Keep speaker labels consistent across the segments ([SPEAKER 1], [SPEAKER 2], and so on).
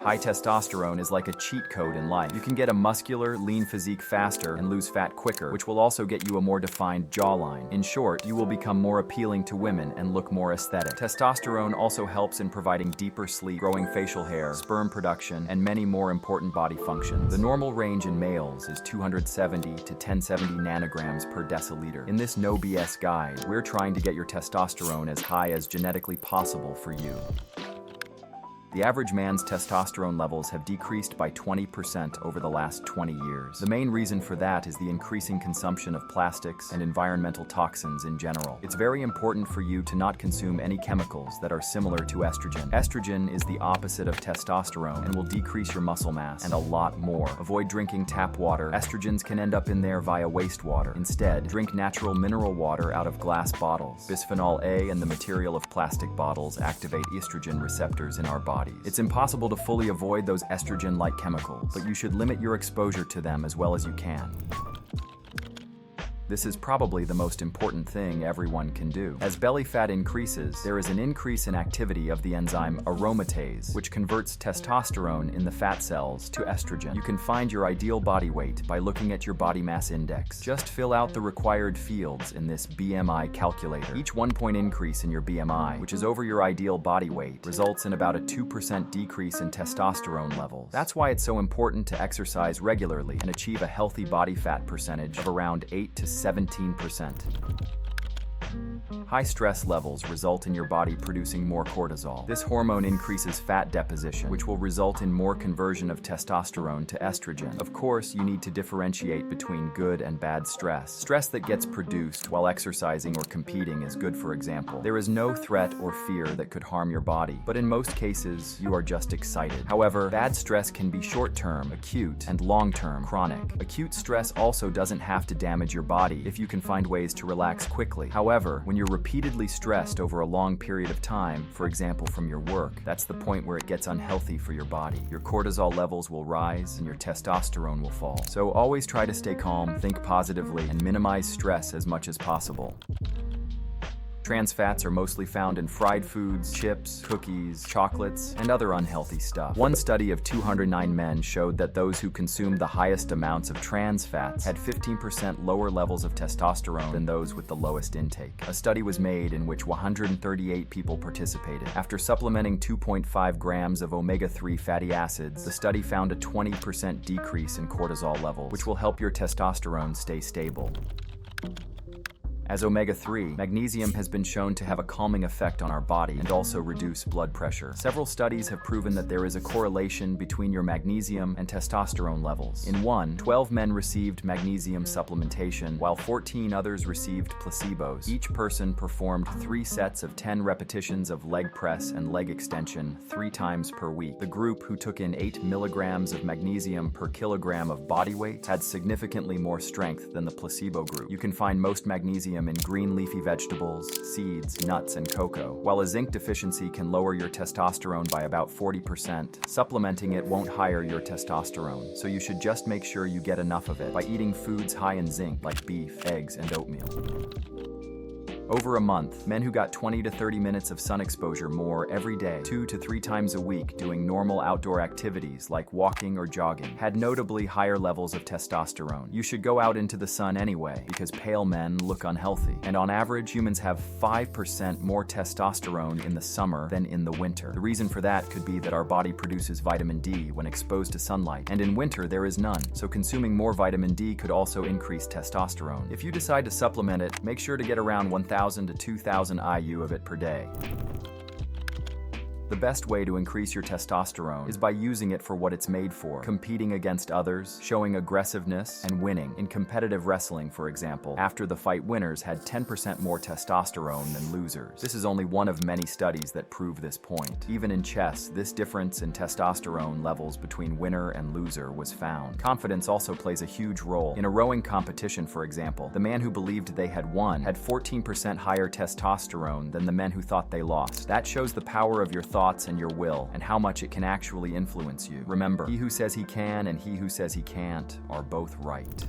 [SPEAKER 1] High testosterone is like a cheat code in life. You can get a muscular, lean physique faster and lose fat quicker, which will also get you a more defined jawline. In short, you will become more appealing to women and look more aesthetic. Testosterone also helps in providing deeper sleep, growing facial hair, sperm production, and many more important body functions. The normal range in males is 270 to 1070 nanograms per deciliter. In this no BS guide, we're trying to get your testosterone as high as genetically possible for you. The average man's testosterone levels have decreased by 20% over the last 20 years. The main reason for that is the increasing consumption of plastics and environmental toxins in general. It's very important for you to not consume any chemicals that are similar to estrogen. Estrogen is the opposite of testosterone and will decrease your muscle mass and a lot more. Avoid drinking tap water. Estrogens can end up in there via wastewater. Instead, drink natural mineral water out of glass bottles. Bisphenol A and the material of plastic bottles activate estrogen receptors in our bodies. It's impossible to fully avoid those estrogen-like chemicals, but you should limit your exposure to them as well as you can. This is probably the most important thing everyone can do. As belly fat increases, there is an increase in activity of the enzyme aromatase, which converts testosterone in the fat cells to estrogen. You can find your ideal body weight by looking at your body mass index. Just fill out the required fields in this BMI calculator. Each 1-point increase in your BMI, which is over your ideal body weight, results in about a 2% decrease in testosterone levels. That's why it's so important to exercise regularly and achieve a healthy body fat percentage of around 8 to 17%. High stress levels result in your body producing more cortisol. This hormone increases fat deposition, which will result in more conversion of testosterone to estrogen. Of course, you need to differentiate between good and bad stress. Stress that gets produced while exercising or competing is good, for example. There is no threat or fear that could harm your body, but in most cases, you are just excited. However, bad stress can be short-term, acute, and long-term, chronic. Acute stress also doesn't have to damage your body if you can find ways to relax quickly. However, when you're repeatedly stressed over a long period of time, for example from your work, that's the point where it gets unhealthy for your body. Your cortisol levels will rise and your testosterone will fall. So always try to stay calm, think positively, and minimize stress as much as possible. Trans fats are mostly found in fried foods, chips, cookies, chocolates, and other unhealthy stuff. One study of 209 men showed that those who consumed the highest amounts of trans fats had 15% lower levels of testosterone than those with the lowest intake. A study was made in which 138 people participated. After supplementing 2.5 grams of omega-3 fatty acids, the study found a 20% decrease in cortisol levels, which will help your testosterone stay stable. As omega-3, magnesium has been shown to have a calming effect on our body and also reduce blood pressure. Several studies have proven that there is a correlation between your magnesium and testosterone levels. In one, 12 men received magnesium supplementation, while 14 others received placebos. Each person performed 3 sets of 10 repetitions of leg press and leg extension 3 times per week. The group who took in 8 milligrams of magnesium per kilogram of body weight had significantly more strength than the placebo group. You can find most magnesium in green leafy vegetables, seeds, nuts, and cocoa. While a zinc deficiency can lower your testosterone by about 40%, supplementing it won't higher your testosterone, so you should just make sure you get enough of it by eating foods high in zinc like beef, eggs, and oatmeal. Over a month, men who got 20 to 30 minutes of sun exposure more every day, 2 to 3 times a week doing normal outdoor activities like walking or jogging, had notably higher levels of testosterone. You should go out into the sun anyway, because pale men look unhealthy. And on average, humans have 5% more testosterone in the summer than in the winter. The reason for that could be that our body produces vitamin D when exposed to sunlight, and in winter there is none. So consuming more vitamin D could also increase testosterone. If you decide to supplement it, make sure to get around 1,000 to 2,000 IU of it per day. The best way to increase your testosterone is by using it for what it's made for: competing against others, showing aggressiveness, and winning. In competitive wrestling, for example, after the fight, winners had 10% more testosterone than losers. This is only one of many studies that prove this point. Even in chess, this difference in testosterone levels between winner and loser was found. Confidence also plays a huge role. In a rowing competition, for example, the man who believed they had won had 14% higher testosterone than the men who thought they lost. That shows the power of your thoughts and your will, and how much it can actually influence you. Remember, he who says he can and he who says he can't are both right.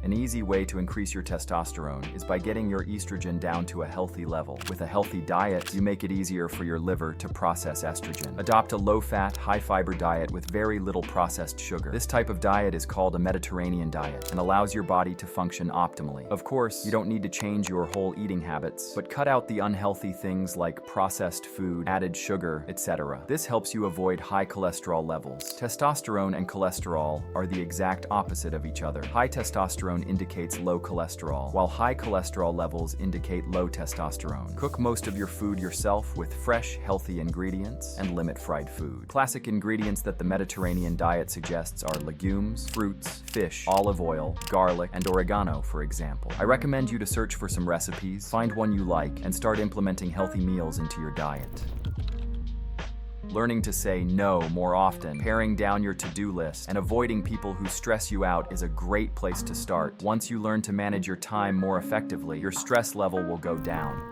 [SPEAKER 1] An easy way to increase your testosterone is by getting your estrogen down to a healthy level. With a healthy diet, you make it easier for your liver to process estrogen. Adopt a low-fat, high-fiber diet with very little processed sugar. This type of diet is called a Mediterranean diet and allows your body to function optimally. Of course, you don't need to change your whole eating habits, but cut out the unhealthy things like processed food, added sugar, etc. This helps you avoid high cholesterol levels. Testosterone and cholesterol are the exact opposite of each other. High testosterone indicates low cholesterol, while high cholesterol levels indicate low testosterone. Cook most of your food yourself with fresh, healthy ingredients and limit fried food. Classic ingredients that the Mediterranean diet suggests are legumes, fruits, fish, olive oil, garlic, and oregano, for example. I recommend you to search for some recipes, find one you like, and start implementing healthy meals into your diet. Learning to say no more often, paring down your to-do list, and avoiding people who stress you out is a great place to start. Once you learn to manage your time more effectively, your stress level will go down.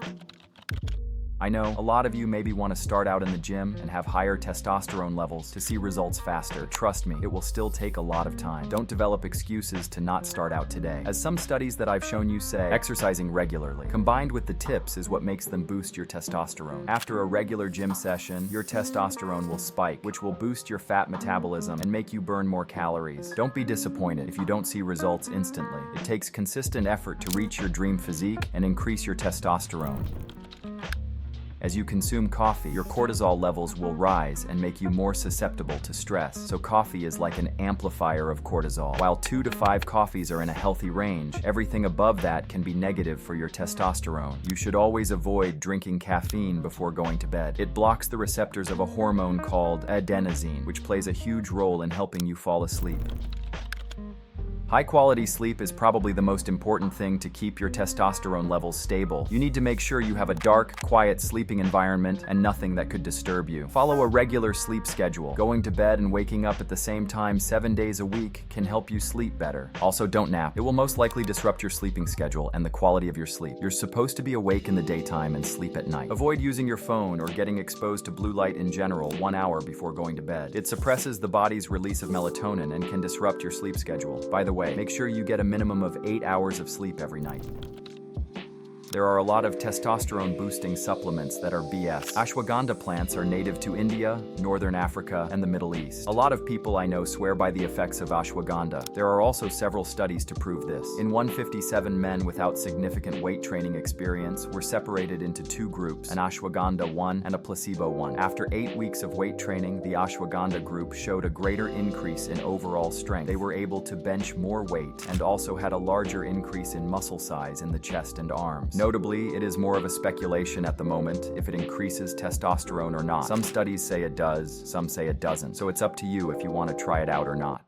[SPEAKER 1] I know a lot of you maybe want to start out in the gym and have higher testosterone levels to see results faster. Trust me, it will still take a lot of time. Don't develop excuses to not start out today. As some studies that I've shown you say, exercising regularly, combined with the tips, is what makes them boost your testosterone. After a regular gym session, your testosterone will spike, which will boost your fat metabolism and make you burn more calories. Don't be disappointed if you don't see results instantly. It takes consistent effort to reach your dream physique and increase your testosterone. As you consume coffee, your cortisol levels will rise and make you more susceptible to stress. So coffee is like an amplifier of cortisol. While 2 to 5 coffees are in a healthy range, everything above that can be negative for your testosterone. You should always avoid drinking caffeine before going to bed. It blocks the receptors of a hormone called adenosine, which plays a huge role in helping you fall asleep. High-quality sleep is probably the most important thing to keep your testosterone levels stable. You need to make sure you have a dark, quiet sleeping environment and nothing that could disturb you. Follow a regular sleep schedule. Going to bed and waking up at the same time 7 days a week can help you sleep better. Also, don't nap. It will most likely disrupt your sleeping schedule and the quality of your sleep. You're supposed to be awake in the daytime and sleep at night. Avoid using your phone or getting exposed to blue light in general 1 hour before going to bed. It suppresses the body's release of melatonin and can disrupt your sleep schedule. By the way, make sure you get a minimum of 8 hours of sleep every night. There are a lot of testosterone-boosting supplements that are BS. Ashwagandha plants are native to India, Northern Africa, and the Middle East. A lot of people I know swear by the effects of ashwagandha. There are also several studies to prove this. In 157 men without significant weight training experience were separated into 2 groups, an ashwagandha 1 and a placebo 1. After 8 weeks of weight training, the ashwagandha group showed a greater increase in overall strength. They were able to bench more weight and also had a larger increase in muscle size in the chest and arms. Notably, it is more of a speculation at the moment if it increases testosterone or not. Some studies say it does, some say it doesn't, so it's up to you if you want to try it out or not.